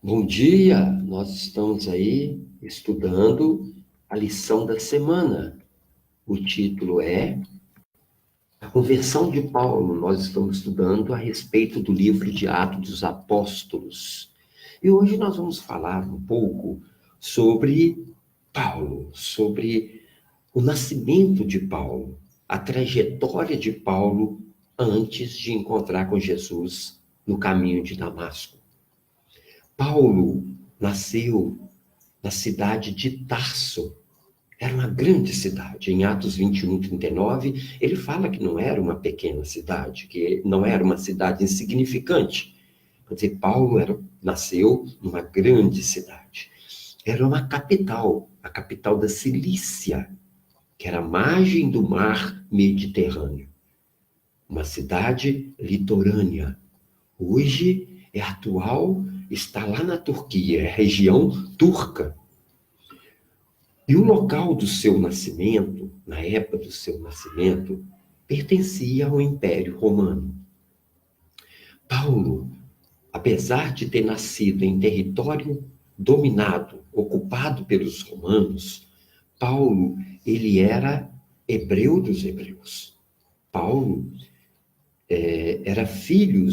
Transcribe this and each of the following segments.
Bom dia, nós estamos aí estudando a lição da semana. O título é A Conversão de Paulo. Nós estamos estudando a respeito do livro de Atos dos Apóstolos. E hoje nós vamos falar um pouco sobre Paulo, sobre o nascimento de Paulo, a trajetória de Paulo antes de encontrar com Jesus no caminho de Damasco. Paulo nasceu na cidade de Tarso. Era uma grande cidade. Em Atos 21, 39, ele fala que não era uma pequena cidade, que não era uma cidade insignificante. Quer dizer, Paulo nasceu numa grande cidade. Era uma capital, a capital da Cilícia, que era a margem do mar Mediterrâneo. Uma cidade litorânea. Hoje é atual, está lá na Turquia, é a região turca. E o local do seu nascimento, na época do seu nascimento, pertencia ao Império Romano. Paulo, apesar de ter nascido em território dominado, ocupado pelos romanos, Paulo, ele era hebreu dos hebreus. Paulo era filho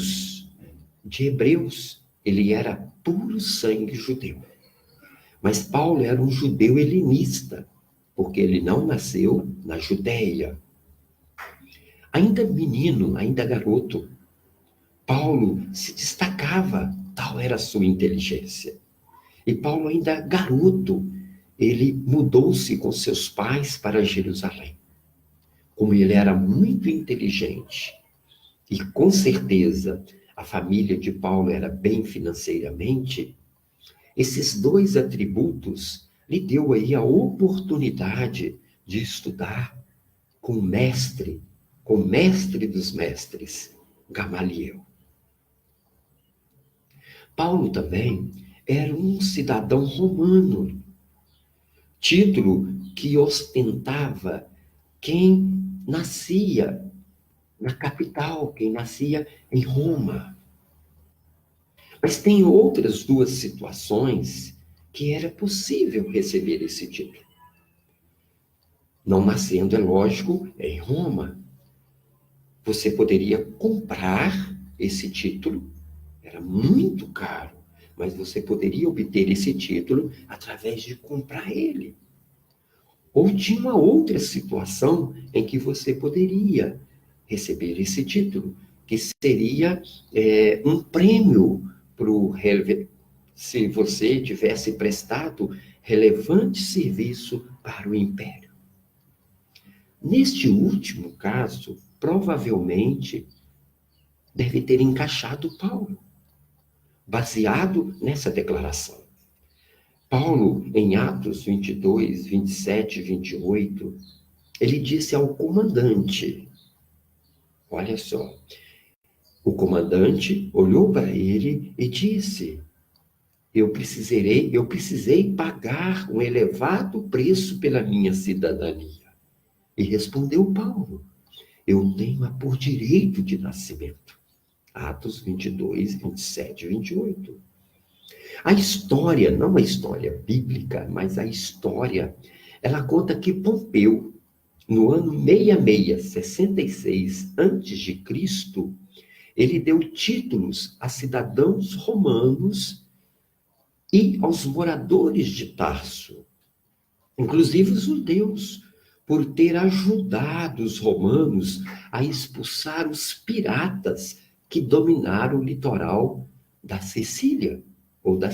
de hebreus. Ele era puro sangue judeu. Mas Paulo era um judeu helenista, porque ele não nasceu na Judéia. Ainda menino, ainda garoto, Paulo se destacava, tal era a sua inteligência. E Paulo, ainda garoto, ele mudou-se com seus pais para Jerusalém. Como ele era muito inteligente, e com certeza a família de Paulo era bem financeiramente, esses dois atributos lhe deu aí a oportunidade de estudar com o mestre dos mestres, Gamaliel. Paulo também era um cidadão romano, título que ostentava quem nascia na capital, quem nascia em Roma. Mas tem outras duas situações que era possível receber esse título. Não nascendo, é lógico, em Roma. Você poderia comprar esse título, era muito caro, mas você poderia obter esse título através de comprar ele. Ou tinha uma outra situação em que você poderia receber esse título, que seria um prêmio se você tivesse prestado relevante serviço para o império. Neste último caso, provavelmente deve ter encaixado Paulo, baseado nessa declaração. Paulo, em Atos 22, 27 e 28, ele disse ao comandante, olha só, o comandante olhou para ele e disse, eu precisei pagar um elevado preço pela minha cidadania. E respondeu Paulo, eu tenho-a por direito de nascimento. Atos 22, 27 e 28. A história, não a história bíblica, mas a história, ela conta que Pompeu, no ano 66 a.C., ele deu títulos a cidadãos romanos e aos moradores de Tarso, inclusive os judeus, por ter ajudado os romanos a expulsar os piratas que dominaram o litoral da Sicília, ou da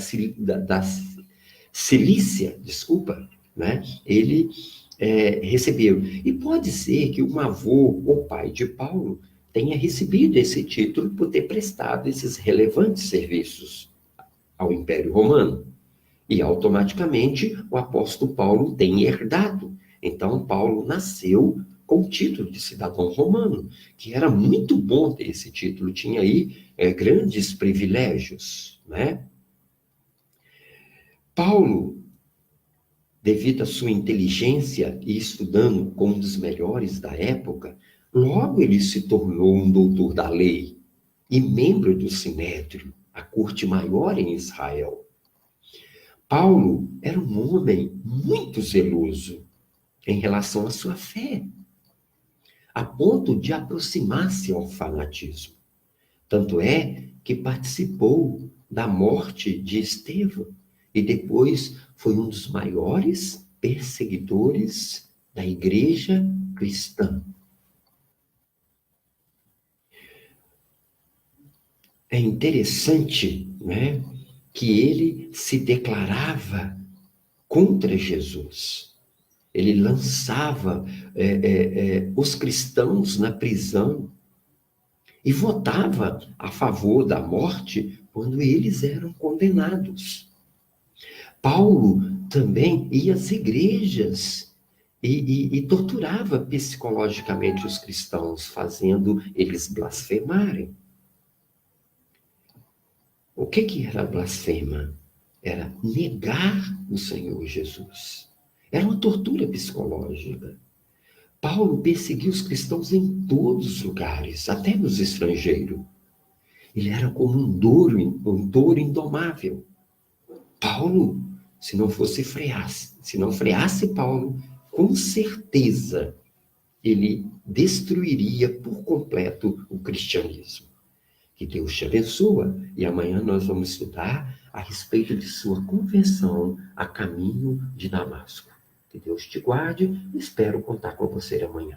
Cilícia, desculpa, né? Ele recebeu. E pode ser que um avô ou pai de Paulo tenha recebido esse título por ter prestado esses relevantes serviços ao Império Romano. E automaticamente o apóstolo Paulo tem herdado. Então, Paulo nasceu com o título de cidadão romano, que era muito bom ter esse título, tinha aí grandes privilégios, né? Paulo, devido à sua inteligência e estudando com um dos melhores da época, logo ele se tornou um doutor da lei e membro do Sinédrio, a corte maior em Israel. Paulo era um homem muito zeloso em relação à sua fé, a ponto de aproximar-se ao fanatismo. Tanto é que participou da morte de Estevão e depois foi um dos maiores perseguidores da igreja cristã. É interessante, né, que ele se declarava contra Jesus. Ele lançava os cristãos na prisão e votava a favor da morte quando eles eram condenados. Paulo também ia às igrejas e torturava psicologicamente os cristãos, fazendo eles blasfemarem. O que era blasfema? Era negar o Senhor Jesus. Era uma tortura psicológica. Paulo perseguiu os cristãos em todos os lugares, até nos estrangeiros. Ele era como um touro indomável. Paulo, se não freasse Paulo, com certeza ele destruiria por completo o cristianismo. Que Deus te abençoe. E amanhã nós vamos estudar a respeito de sua conversão a caminho de Damasco. Que Deus te guarde. Espero contar com você amanhã.